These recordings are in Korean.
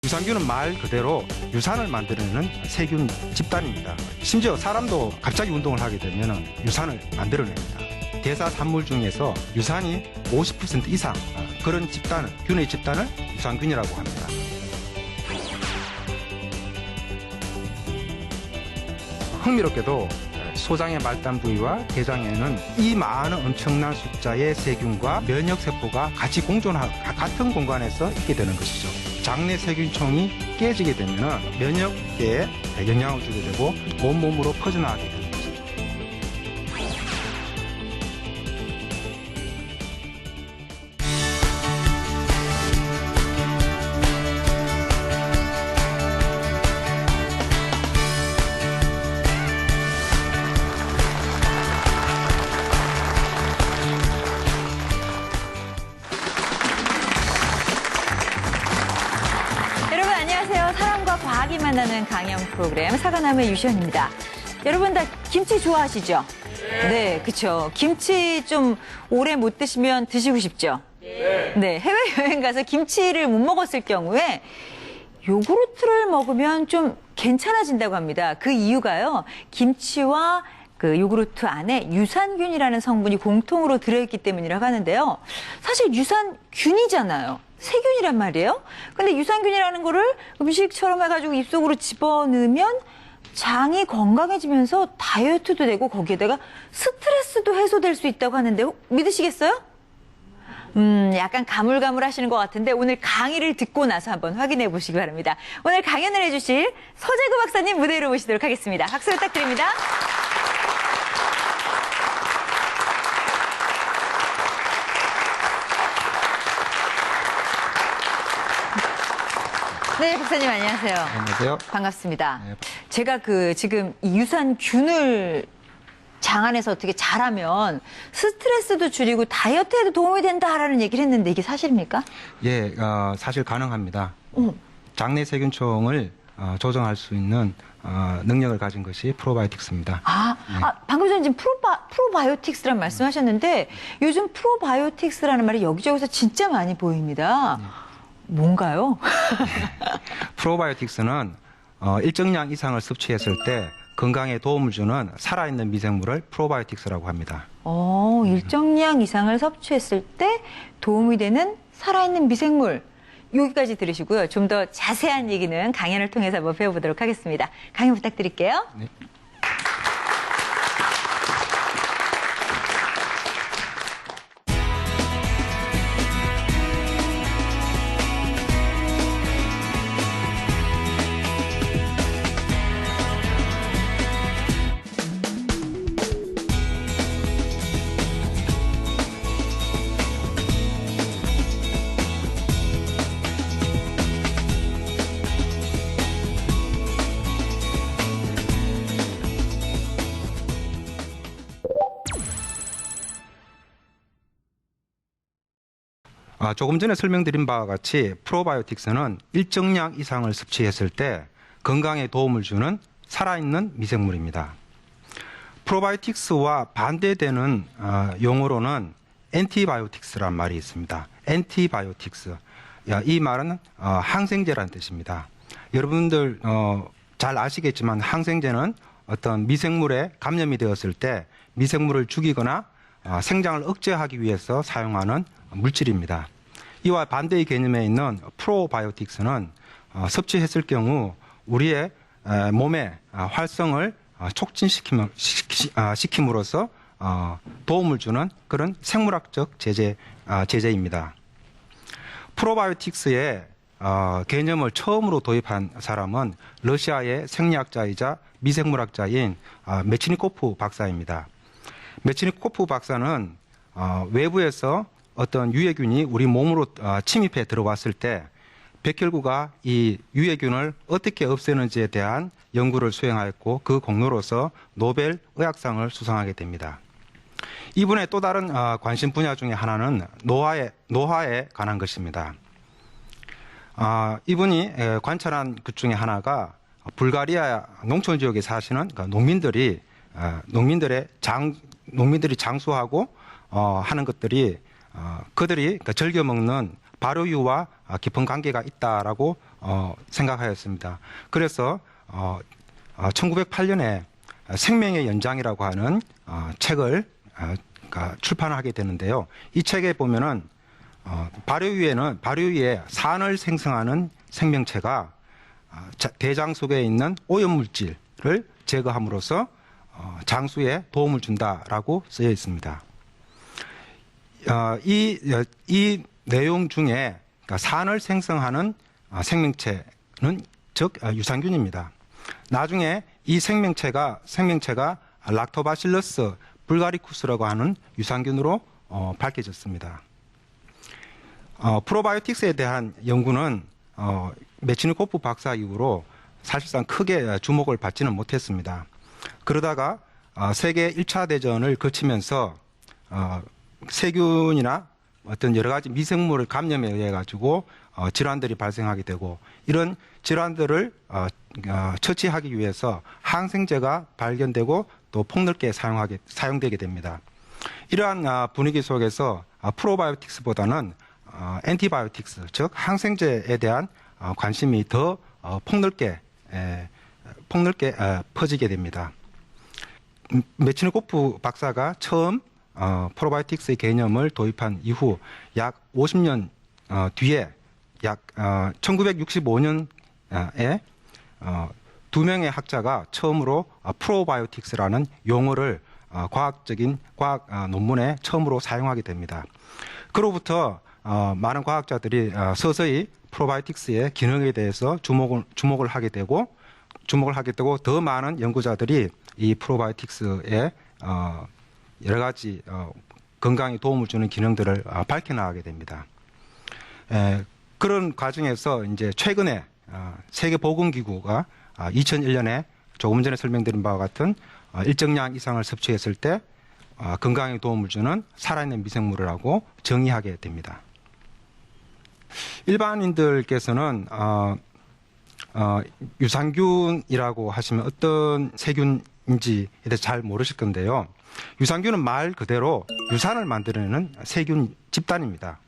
유산균은 말 그대로 유산을 만들어내는 세균 집단입니다. 심지어 사람도 갑자기 운동을 하게 되면 유산을 만들어냅니다. 대사 산물 중에서 유산이 50% 이상 그런 집단을, 균의 집단을 유산균이라고 합니다. 흥미롭게도 소장의 말단 부위와 대장에는 이 많은 엄청난 숫자의 세균과 면역세포가 같이 공존하고 같은 공간에서 있게 되는 것이죠. 장내 세균총이 깨지게 되면 면역계에 영향을 주게 되고 온몸으로 퍼져나가게 됩니다. 과학이 만나는 강연 프로그램 사과나무의 유시연입니다. 여러분 다 김치 좋아하시죠? 네, 그렇죠. 김치 좀 오래 못 드시면 드시고 싶죠? 네, 해외여행 가서 김치를 못 먹었을 경우에 요구르트를 먹으면 좀 괜찮아진다고 합니다. 그 이유가요. 김치와 그 요구르트 안에 유산균이라는 성분이 공통으로 들어있기 때문이라고 하는데요. 사실 유산균이잖아요. 세균이란 말이에요. 근데 유산균이라는 거를 음식처럼 해가지고 입속으로 집어넣으면 장이 건강해지면서 다이어트도 되고 거기에다가 스트레스도 해소될 수 있다고 하는데 믿으시겠어요? 약간 가물가물하시는 것 같은데 오늘 강의를 듣고 나서 한번 확인해 보시기 바랍니다. 오늘 강연을 해주실 서재구 박사님 무대로 모시도록 하겠습니다. 박수 부탁드립니다. 네, 박사님 안녕하세요. 안녕하세요. 반갑습니다. 네. 제가 지금 이 유산균을 장 안에서 어떻게 잘하면 스트레스도 줄이고 다이어트에도 도움이 된다라는 얘기를 했는데 이게 사실입니까? 예, 사실 가능합니다. 장내 세균총을 조정할 수 있는 능력을 가진 것이 프로바이오틱스입니다. 네. 방금 전에 지금 프로바이오틱스란 말씀하셨는데 요즘 프로바이오틱스라는 말이 여기저기서 진짜 많이 보입니다. 네. 뭔가요? 프로바이오틱스는 일정량 이상을 섭취했을 때 건강에 도움을 주는 살아있는 미생물을 프로바이오틱스라고 합니다. 일정량 이상을 섭취했을 때 도움이 되는 살아있는 미생물. 여기까지 들으시고요. 좀 더 자세한 얘기는 강연을 통해서 한번 배워보도록 하겠습니다. 강연 부탁드릴게요. 네. 조금 전에 설명드린 바와 같이 프로바이오틱스는 일정량 이상을 섭취했을 때 건강에 도움을 주는 살아있는 미생물입니다. 프로바이오틱스와 반대되는 용어로는 엔티바이오틱스란 말이 있습니다. 엔티바이오틱스. 이 말은 항생제라는 뜻입니다. 여러분들 잘 아시겠지만 항생제는 어떤 미생물에 감염이 되었을 때 미생물을 죽이거나 생장을 억제하기 위해서 사용하는 물질입니다. 이와 반대의 개념에 있는 프로바이오틱스는 섭취했을 경우 우리의 몸의 활성을 촉진시킴으로써 도움을 주는 그런 생물학적 제재입니다. 프로바이오틱스의 개념을 처음으로 도입한 사람은 러시아의 생리학자이자 미생물학자인 메치니코프 박사입니다. 메치니코프 박사는 외부에서 어떤 유해균이 우리 몸으로 침입해 들어왔을 때 백혈구가 이 유해균을 어떻게 없애는지에 대한 연구를 수행하였고 그 공로로서 노벨 의학상을 수상하게 됩니다. 이분의 또 다른 관심 분야 중에 하나는 노화에 관한 것입니다. 이분이 관찰한 것 중에 하나가 불가리아 농촌 지역에 사시는 농민들이 장수하고 하는 것들이 그들이 즐겨 먹는 발효유와 깊은 관계가 있다라고 생각하였습니다. 그래서 1908년에 생명의 연장이라고 하는 책을 출판하게 되는데요. 이 책에 보면은 발효 위에 산을 생성하는 생명체가 대장 속에 있는 오염물질을 제거함으로써 장수에 도움을 준다라고 쓰여 있습니다. 이 내용 중에 그러니까 산을 생성하는 생명체는 즉 유산균입니다. 나중에 이 생명체가 락토바실러스 불가리쿠스라고 하는 유산균으로 밝혀졌습니다. 프로바이오틱스에 대한 연구는 메치니코프 박사 이후로 사실상 크게 주목을 받지는 못했습니다. 그러다가 세계 1차 대전을 거치면서 세균이나 어떤 여러 가지 미생물을 감염에 의해 가지고 질환들이 발생하게 되고 이런 질환들을 처치하기 위해서 항생제가 발견되고 또 폭넓게 사용되게 됩니다. 이러한 분위기 속에서 프로바이오틱스보다는 엔티바이오틱스, 즉 항생제에 대한 관심이 더 폭넓게 퍼지게 됩니다. 메치니코프 박사가 처음 프로바이오틱스의 개념을 도입한 이후 약 50년 뒤에 약 1965년에 두 명의 학자가 처음으로 프로바이오틱스라는 용어를 과학 논문에 처음으로 사용하게 됩니다. 그로부터 많은 과학자들이 서서히 프로바이오틱스의 기능에 대해서 주목을 하게 되고 더 많은 연구자들이 이 프로바이오틱스의 여러 가지 건강에 도움을 주는 기능들을 밝혀나가게 됩니다. 그런 과정에서 이제 최근에 세계보건기구가 2001년에 조금 전에 설명드린 바와 같은 일정량 이상을 섭취했을 때 건강에 도움을 주는 살아있는 미생물이라고 정의하게 됩니다. 일반인들께서는 유산균이라고 하시면 어떤 세균인지에 대해서 잘 모르실 건데요. 유산균은 말 그대로 유산을 만들어내는 세균 집단입니다.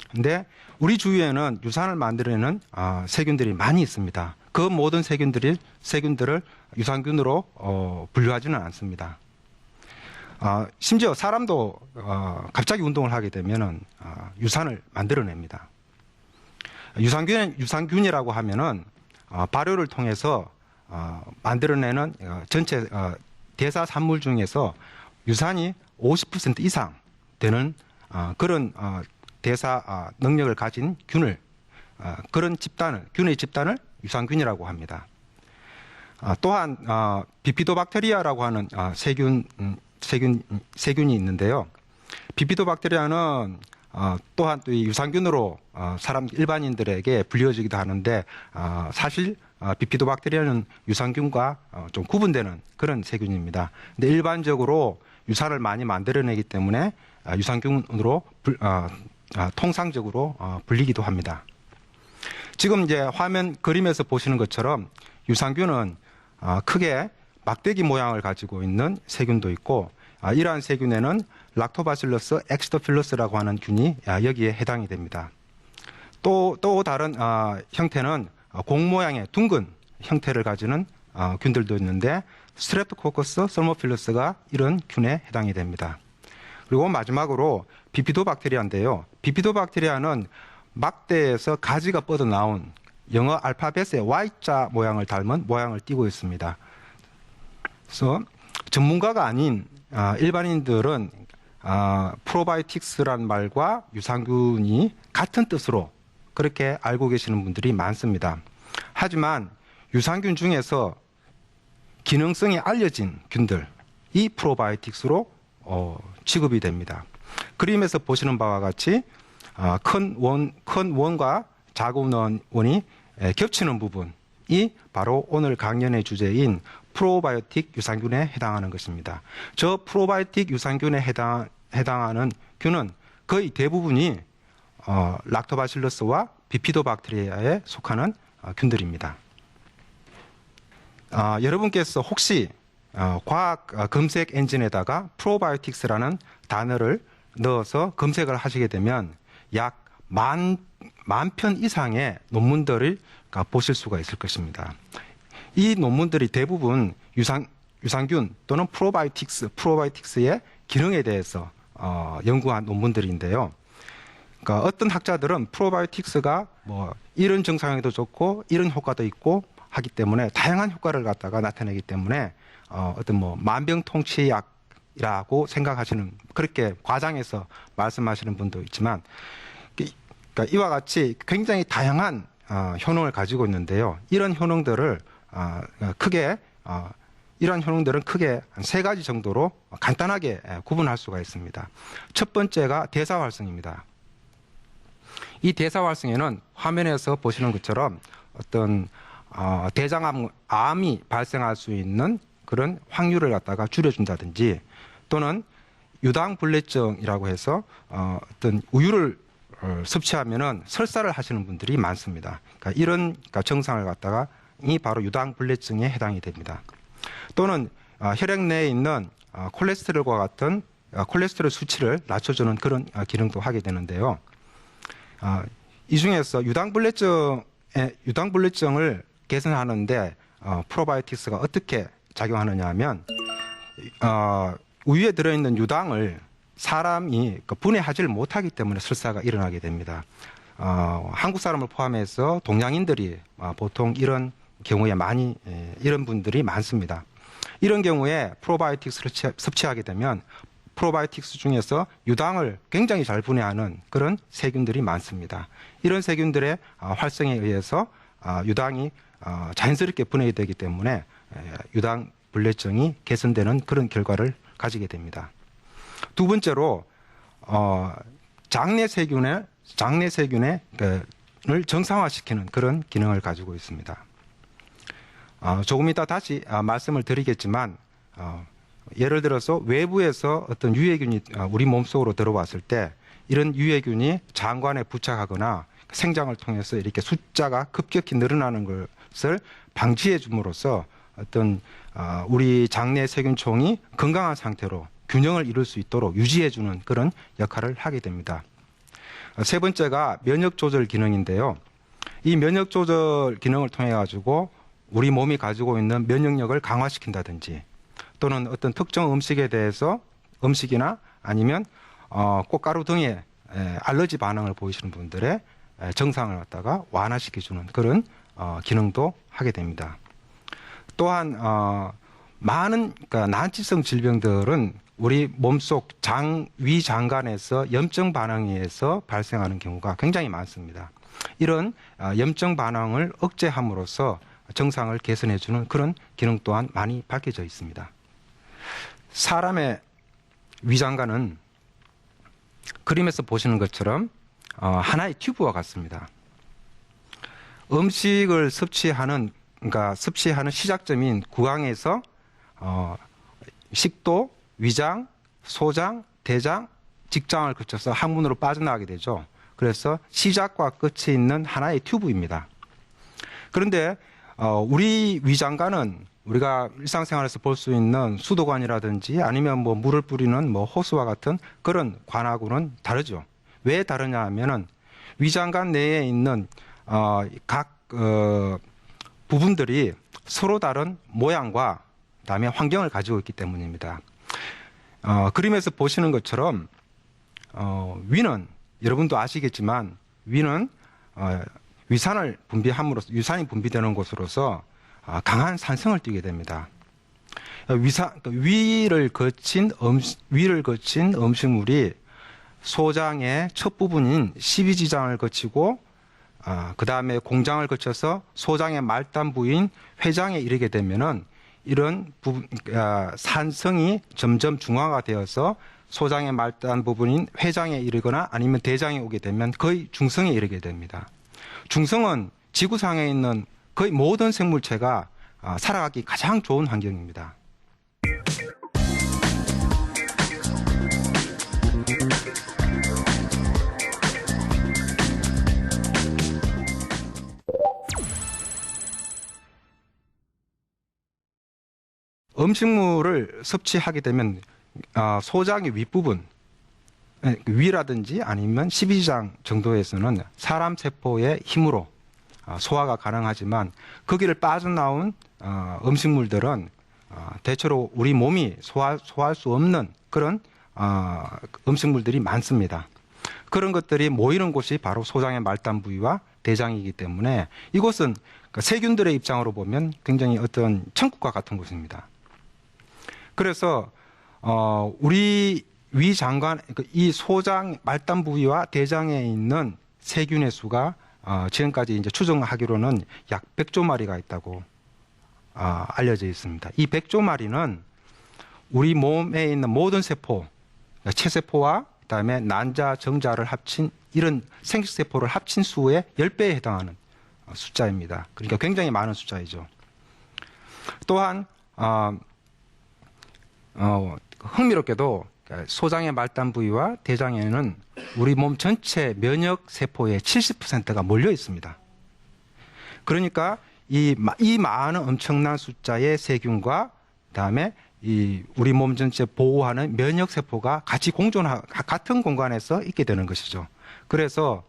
근데 우리 주위에는 유산을 만들어내는 세균들이 많이 있습니다. 그 모든 세균들을 유산균으로 분류하지는 않습니다. 심지어 사람도 갑자기 운동을 하게 되면은 유산을 만들어냅니다. 유산균이라고 하면은 발효를 통해서 만들어내는 전체 대사 산물 중에서 유산이 50% 이상 되는 그런 대사 능력을 가진 그런 균의 집단을 유산균이라고 합니다. 또한 비피도박테리아라고 하는 세균이 있는데요. 비피도박테리아는 또한 또 이 유산균으로 일반인들에게 불려지기도 하는데 사실 비피도박테리아는 유산균과 좀 구분되는 그런 세균입니다. 근데 일반적으로 유산을 많이 만들어내기 때문에 유산균으로 통상적으로 불리기도 합니다. 지금 이제 화면 그림에서 보시는 것처럼 유산균은 크게 막대기 모양을 가지고 있는 세균도 있고 이러한 세균에는 락토바실러스 엑시도필러스라고 하는 균이 여기에 해당이 됩니다. 또 다른 형태는 공 모양의 둥근 형태를 가지는 균들도 있는데 스트랩토코커스 솔모필러스가 이런 균에 해당이 됩니다. 그리고 마지막으로 비피도박테리아인데요. 비피도박테리아는 막대에서 가지가 뻗어나온 영어 알파벳의 Y자 모양을 닮은 모양을 띠고 있습니다. 그래서 전문가가 아닌 일반인들은 프로바이오틱스란 말과 유산균이 같은 뜻으로 그렇게 알고 계시는 분들이 많습니다. 하지만 유산균 중에서 기능성이 알려진 균들, 이 프로바이오틱스로 취급이 됩니다. 그림에서 보시는 바와 같이 큰 원과 작은 원이 겹치는 부분이 바로 오늘 강연의 주제인 프로바이오틱 유산균에 해당하는 것입니다. 저 프로바이오틱 유산균에 해당하는 균은 거의 대부분이 락토바실러스와 비피도박테리아에 속하는 균들입니다. 여러분께서 혹시 과학 검색 엔진에다가 프로바이오틱스라는 단어를 넣어서 검색을 하시게 되면 약 만 편 이상의 논문들을 보실 수가 있을 것입니다. 이 논문들이 대부분 유산균 또는 프로바이오틱스의 기능에 대해서 연구한 논문들인데요. 그러니까 어떤 학자들은 프로바이오틱스가 뭐 이런 증상에도 좋고 이런 효과도 있고 하기 때문에 다양한 효과를 갖다가 나타내기 때문에 어떤 뭐 만병통치약이라고 생각하시는, 그렇게 과장해서 말씀하시는 분도 있지만, 그러니까 이와 같이 굉장히 다양한 효능을 가지고 있는데요. 이런 효능들을 이러한 효능들은 크게 한 3가지 정도로 간단하게 구분할 수가 있습니다. 첫 번째가 대사활성입니다. 이 대사활성에는 화면에서 보시는 것처럼 어떤 대장암이 발생할 수 있는 그런 확률을 갖다가 줄여준다든지, 또는 유당불내증이라고 해서 어떤 우유를 섭취하면은 설사를 하시는 분들이 많습니다. 그러니까 이런 증상을 갖다가 이 바로 유당불내증에 해당이 됩니다. 또는 혈액 내에 있는 콜레스테롤과 같은 콜레스테롤 수치를 낮춰주는 그런 기능도 하게 되는데요. 이 중에서 유당불내증을 개선하는데 프로바이오틱스가 어떻게 작용하느냐 하면, 우유에 들어있는 유당을 사람이 분해하지를 못하기 때문에 설사가 일어나게 됩니다. 한국 사람을 포함해서 동양인들이 보통 이런 경우에 이런 분들이 많습니다. 이런 경우에 프로바이오틱스를 섭취하게 되면 프로바이오틱스 중에서 유당을 굉장히 잘 분해하는 그런 세균들이 많습니다. 이런 세균들의 활성에 의해서 유당이 자연스럽게 분해가 되기 때문에 유당 불내증이 개선되는 그런 결과를 가지게 됩니다. 두 번째로 장내 세균을 정상화시키는 그런 기능을 가지고 있습니다. 조금 이따 다시 말씀을 드리겠지만, 예를 들어서 외부에서 어떤 유해균이 우리 몸속으로 들어왔을 때 이런 유해균이 장관에 부착하거나 생장을 통해서 이렇게 숫자가 급격히 늘어나는 것을 방지해 줌으로써 어떤 우리 장내 세균총이 건강한 상태로 균형을 이룰 수 있도록 유지해 주는 그런 역할을 하게 됩니다. 세 번째가 면역 조절 기능인데요. 이 면역 조절 기능을 통해 가지고 우리 몸이 가지고 있는 면역력을 강화시킨다든지, 또는 어떤 특정 음식에 대해서, 음식이나 아니면 꽃가루 등의 알러지 반응을 보이시는 분들의 증상을 갖다가 완화시켜주는 그런 기능도 하게 됩니다. 또한 많은 난치성 질병들은 우리 몸속 위장관에서 염증 반응에 의해서 발생하는 경우가 굉장히 많습니다. 이런 염증 반응을 억제함으로써 증상을 개선해주는 그런 기능 또한 많이 밝혀져 있습니다. 사람의 위장관은 그림에서 보시는 것처럼 하나의 튜브와 같습니다. 음식을 섭취하는 시작점인 구강에서 식도, 위장, 소장, 대장, 직장을 거쳐서 항문으로 빠져나가게 되죠. 그래서 시작과 끝이 있는 하나의 튜브입니다. 그런데 우리 위장관은 우리가 일상생활에서 볼 수 있는 수도관이라든지 아니면 뭐 물을 뿌리는 뭐 호수와 같은 그런 관하고는 다르죠. 왜 다르냐 하면은 위장관 내에 있는 각 부분들이 서로 다른 모양과 그다음에 환경을 가지고 있기 때문입니다. 그림에서 보시는 것처럼 위는 여러분도 아시겠지만 위는 유산이 분비되는 곳으로서 강한 산성을 띠게 됩니다. 위를 거친 음식물이 소장의 첫 부분인 십이지장을 거치고 그 다음에 공장을 거쳐서 소장의 말단 부인 회장에 이르게 되면은 이런 산성이 점점 중화가 되어서 소장의 말단 부분인 회장에 이르거나 아니면 대장에 오게 되면 거의 중성에 이르게 됩니다. 중성은 지구상에 있는 거의 모든 생물체가 살아가기 가장 좋은 환경입니다. 음식물을 섭취하게 되면 소장의 윗부분, 위라든지 아니면 십이지장 정도에서는 사람 세포의 힘으로 소화가 가능하지만 거기를 빠져나온 음식물들은 대체로 우리 몸이 소화할 수 없는 그런 음식물들이 많습니다. 그런 것들이 모이는 곳이 바로 소장의 말단 부위와 대장이기 때문에 이곳은 세균들의 입장으로 보면 굉장히 어떤 천국과 같은 곳입니다. 그래서 우리 위장관, 이 소장 말단 부위와 대장에 있는 세균의 수가 지금까지 이제 추정하기로는 약 100조 마리가 있다고 알려져 있습니다. 이 100조 마리는 우리 몸에 있는 모든 세포, 체세포와 그다음에 난자, 정자를 합친 이런 생식세포를 합친 수의 10배에 해당하는 숫자입니다. 그러니까 굉장히 많은 숫자이죠. 또한 흥미롭게도 소장의 말단 부위와 대장에는 우리 몸 전체 면역 세포의 70%가 몰려 있습니다. 그러니까 이 많은 엄청난 숫자의 세균과 그다음에 이 우리 몸 전체 보호하는 면역 세포가 같이 같은 공간에서 있게 되는 것이죠. 그래서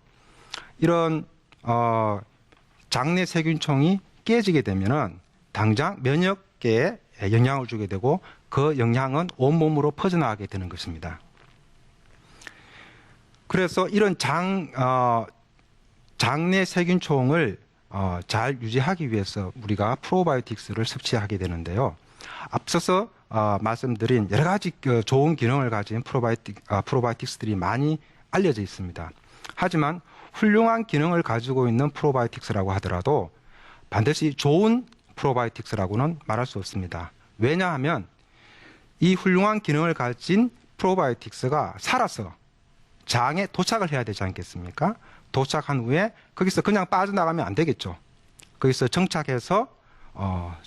이런 장내 세균총이 깨지게 되면은 당장 면역계에 영향을 주게 되고 그 영향은 온몸으로 퍼져나가게 되는 것입니다. 그래서 이런 장내 세균총을 잘 유지하기 위해서 우리가 프로바이오틱스를 섭취하게 되는데요. 앞서서 말씀드린 여러 가지 좋은 기능을 가진 프로바이오틱스들이 많이 알려져 있습니다. 하지만 훌륭한 기능을 가지고 있는 프로바이오틱스라고 하더라도 반드시 좋은 프로바이오틱스라고는 말할 수 없습니다. 왜냐하면 이 훌륭한 기능을 가진 프로바이오틱스가 살아서 장에 도착을 해야 되지 않겠습니까? 도착한 후에 거기서 그냥 빠져나가면 안 되겠죠. 거기서 정착해서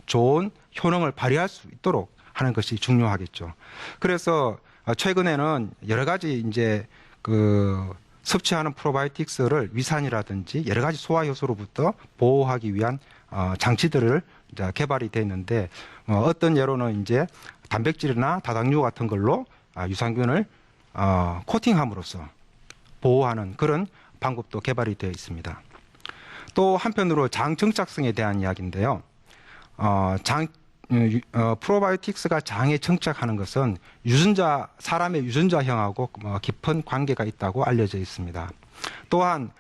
좋은 효능을 발휘할 수 있도록 하는 것이 중요하겠죠. 그래서 최근에는 여러 가지 이제 섭취하는 프로바이오틱스를 위산이라든지 여러 가지 소화 효소로부터 보호하기 위한 장치들을 이제 개발이 되어 있는데 어떤 예로는 이제 단백질이나 다당류 같은 걸로 유산균을 코팅함으로써 보호하는 그런 방법도 개발이 되어 있습니다. 또 한편으로 장 정착성에 대한 이야기인데요. 프로바이오틱스가 장에 정착하는 것은 사람의 유전자형하고 깊은 관계가 있다고 알려져 있습니다. 또한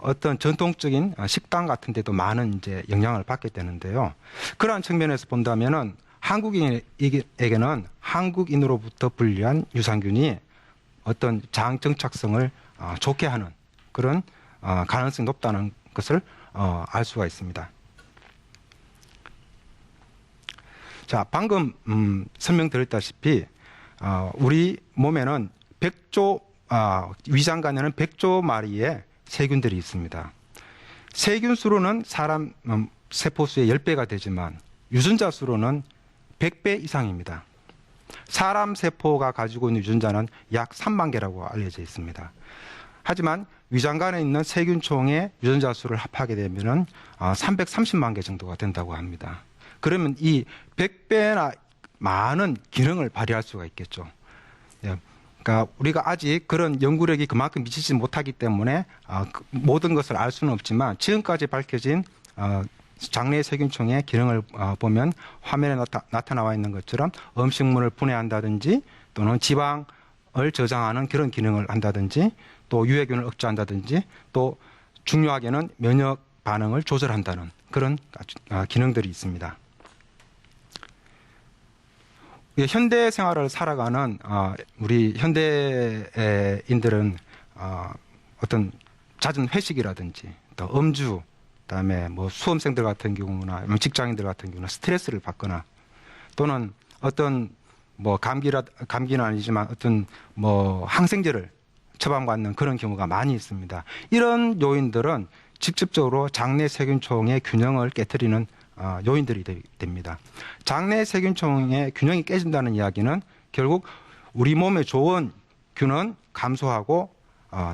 어떤 전통적인 식단 같은 데도 많은 이제 영향을 받게 되는데요. 그러한 측면에서 본다면은 한국인에게는 한국인으로부터 분리한 유산균이 어떤 장 정착성을 좋게 하는 그런 가능성이 높다는 것을 알 수가 있습니다. 자, 방금 설명드렸다시피 우리 몸에는 위장관에는 100조 마리의 세균들이 있습니다. 세균 수로는 사람 세포 수의 10배가 되지만 유전자 수로는 100배 이상입니다. 사람 세포가 가지고 있는 유전자는 약 3만 개라고 알려져 있습니다. 하지만 위장관에 있는 세균총의 유전자 수를 합하게 되면 330만 개 정도가 된다고 합니다. 그러면 이 100배나 많은 기능을 발휘할 수가 있겠죠. 그러니까 우리가 아직 그런 연구력이 그만큼 미치지 못하기 때문에 모든 것을 알 수는 없지만 지금까지 밝혀진 장내 세균총의 기능을 보면 화면에 나타나와 있는 것처럼 음식물을 분해한다든지 또는 지방을 저장하는 그런 기능을 한다든지 또 유해균을 억제한다든지 또 중요하게는 면역 반응을 조절한다는 그런 기능들이 있습니다. 현대 생활을 살아가는 우리 현대인들은 어떤 잦은 회식이라든지 또 음주, 그다음에 뭐 수험생들 같은 경우나 직장인들 같은 경우나 스트레스를 받거나 또는 어떤 뭐 감기는 아니지만 어떤 뭐 항생제를 처방받는 그런 경우가 많이 있습니다. 이런 요인들은 직접적으로 장내 세균총의 균형을 깨트리는 요인들이 됩니다. 장내 세균총의 균형이 깨진다는 이야기는 결국 우리 몸에 좋은 균은 감소하고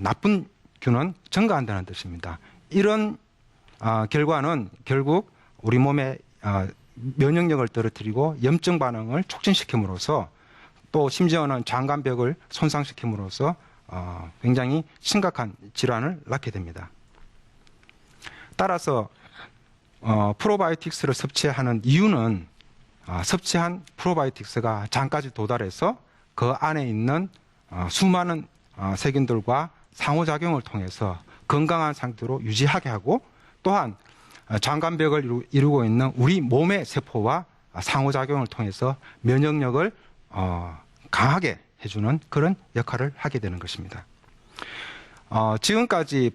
나쁜 균은 증가한다는 뜻입니다. 이런 결과는 결국 우리 몸의 면역력을 떨어뜨리고 염증 반응을 촉진시킴으로써 또 심지어는 장관벽을 손상시킴으로써 굉장히 심각한 질환을 낳게 됩니다. 따라서 프로바이오틱스를 섭취하는 이유는 섭취한 프로바이오틱스가 장까지 도달해서 그 안에 있는 수많은 세균들과 상호작용을 통해서 건강한 상태로 유지하게 하고 또한 장관벽을 이루고 있는 우리 몸의 세포와 상호작용을 통해서 면역력을 강하게 해주는 그런 역할을 하게 되는 것입니다. 지금까지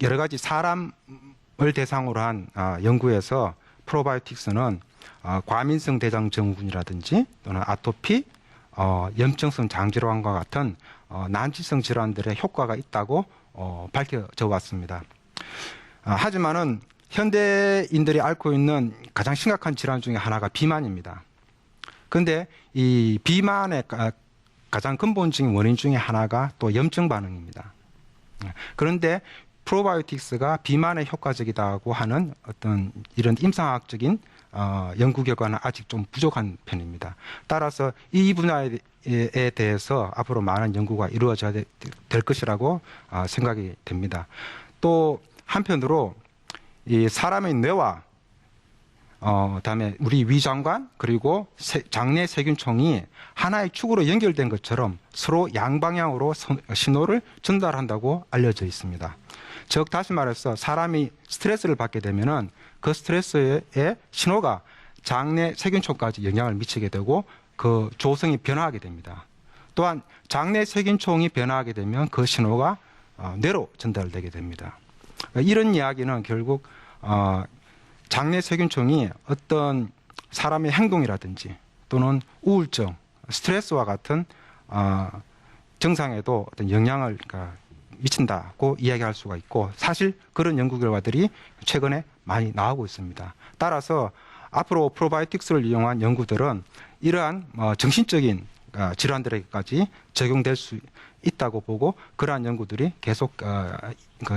여러 가지 사람을 대상으로 한 연구에서 프로바이오틱스는 과민성 대장 증후군이라든지 또는 아토피, 염증성 장질환과 같은 난치성 질환들의 효과가 있다고 밝혀져 왔습니다. 하지만은 현대인들이 앓고 있는 가장 심각한 질환 중에 하나가 비만입니다. 그런데 이 비만의 가장 근본적인 원인 중에 하나가 또 염증 반응입니다. 그런데 프로바이오틱스가 비만에 효과적이다고 하는 어떤 이런 임상학적인 연구 결과는 아직 좀 부족한 편입니다. 따라서 이 분야에 대해서 앞으로 많은 연구가 이루어져야 될 것이라고 생각이 됩니다. 또 한편으로 이 사람의 뇌와 다음에 우리 위장관 그리고 장내 세균총이 하나의 축으로 연결된 것처럼 서로 양방향으로 신호를 전달한다고 알려져 있습니다. 즉 다시 말해서 사람이 스트레스를 받게 되면은 그 스트레스의 신호가 장내 세균총까지 영향을 미치게 되고 그 조성이 변화하게 됩니다. 또한 장내 세균총이 변화하게 되면 그 신호가 뇌로 전달되게 됩니다. 이런 이야기는 결국 장내 세균총이 어떤 사람의 행동이라든지 또는 우울증, 스트레스와 같은 증상에도 어떤 영향을 미친다고 이야기할 수가 있고 사실 그런 연구 결과들이 최근에 많이 나오고 있습니다. 따라서 앞으로 프로바이오틱스를 이용한 연구들은 이러한 정신적인 질환들에게까지 적용될 수 있다고 보고 그러한 연구들이 계속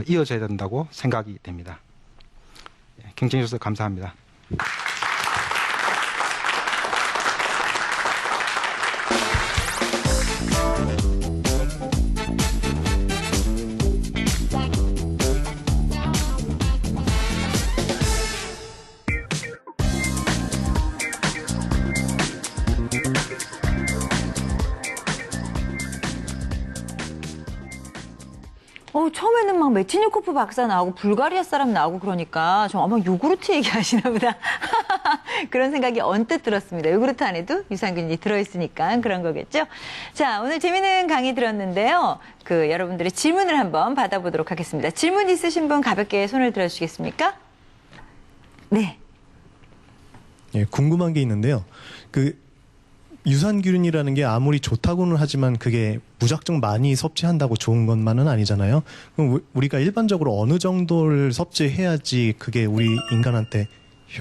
이어져야 된다고 생각이 됩니다. 경청해 주셔서 감사합니다. 처음에는 막 메치니코프 박사 나오고 불가리아 사람 나오고 그러니까 좀 아마 요구르트 얘기하시나 보다. 그런 생각이 언뜻 들었습니다. 요구르트 안에도 유산균이 들어있으니까 그런 거겠죠. 자, 오늘 재미있는 강의 들었는데요. 여러분들의 질문을 한번 받아보도록 하겠습니다. 질문 있으신 분 가볍게 손을 들어주시겠습니까? 네. 예, 궁금한 게 있는데요. 유산균이라는 게 아무리 좋다고는 하지만 그게 무작정 많이 섭취한다고 좋은 것만은 아니잖아요. 그럼 우리가 일반적으로 어느 정도를 섭취해야지 그게 우리 인간한테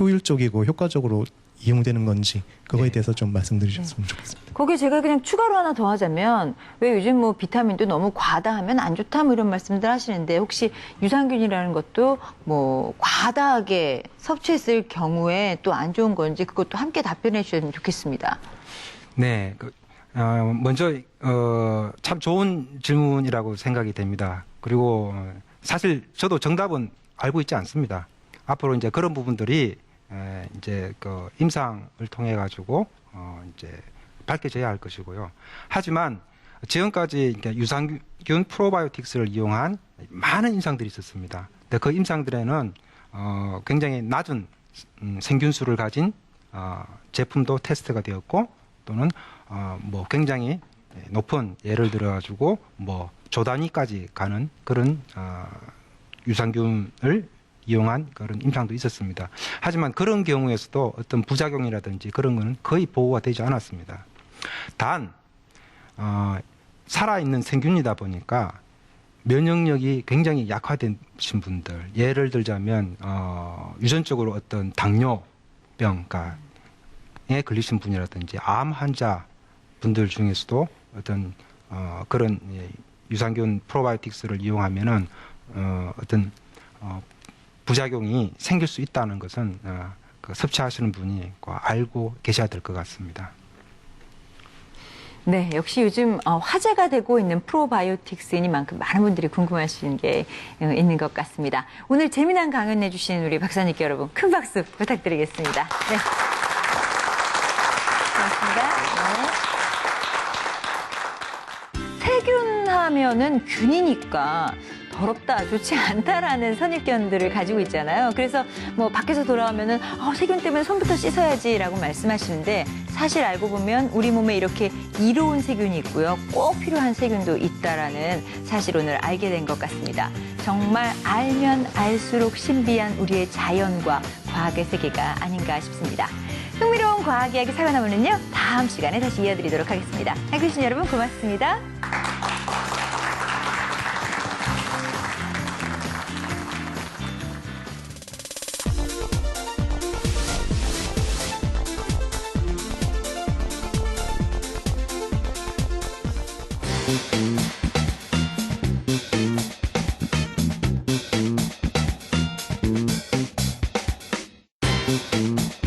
효율적이고 효과적으로 이용되는 건지 그거에 대해서 좀 말씀드리셨으면 좋겠습니다. 거기에 제가 그냥 추가로 하나 더 하자면 왜 요즘 뭐 비타민도 너무 과다하면 안 좋다 뭐 이런 말씀들 하시는데 혹시 유산균이라는 것도 뭐 과다하게 섭취했을 경우에 또 안 좋은 건지 그것도 함께 답변해 주셨으면 좋겠습니다. 네, 먼저 참 좋은 질문이라고 생각이 됩니다. 그리고 사실 저도 정답은 알고 있지 않습니다. 앞으로 이제 그런 부분들이 이제 임상을 통해 가지고 이제 밝혀져야 할 것이고요. 하지만 지금까지 유산균 프로바이오틱스를 이용한 많은 임상들이 있었습니다. 근데 그 임상들에는 굉장히 낮은 생균수를 가진 제품도 테스트가 되었고 또는 뭐 굉장히 높은 예를 들어 가지고 뭐 조단위까지 가는 그런 유산균을 이용한 그런 임상도 있었습니다. 하지만 그런 경우에서도 어떤 부작용이라든지 그런 것은 거의 보고가 되지 않았습니다. 단 살아있는 생균이다 보니까 면역력이 굉장히 약화되신 분들, 예를 들자면 유전적으로 어떤 당뇨병, 에 걸리신 분이라든지 암 환자 분들 중에서도 어떤 그런 유산균 프로바이오틱스를 이용하면은 어떤 부작용이 생길 수 있다는 것은 섭취하시는 분이 알고 계셔야 될 것 같습니다. 네, 역시 요즘 화제가 되고 있는 프로바이오틱스이니만큼 많은 분들이 궁금하신 게 있는 것 같습니다. 오늘 재미난 강연 해주신 우리 박사님께 여러분 큰 박수 부탁드리겠습니다. 네. 고맙습니다. 네. 세균 하면은 균이니까 더럽다, 좋지 않다라는 선입견들을 가지고 있잖아요. 그래서 뭐 밖에서 돌아오면은 세균 때문에 손부터 씻어야지라고 말씀하시는데 사실 알고 보면 우리 몸에 이렇게 이로운 세균이 있고요. 꼭 필요한 세균도 있다라는 사실 오늘 알게 된 것 같습니다. 정말 알면 알수록 신비한 우리의 자연과 과학의 세계가 아닌가 싶습니다. 흥미로운 과학 이야기 사과나무는요. 다음 시간에 다시 이어드리도록 하겠습니다. 함께해 주신 여러분 고맙습니다. Thank you.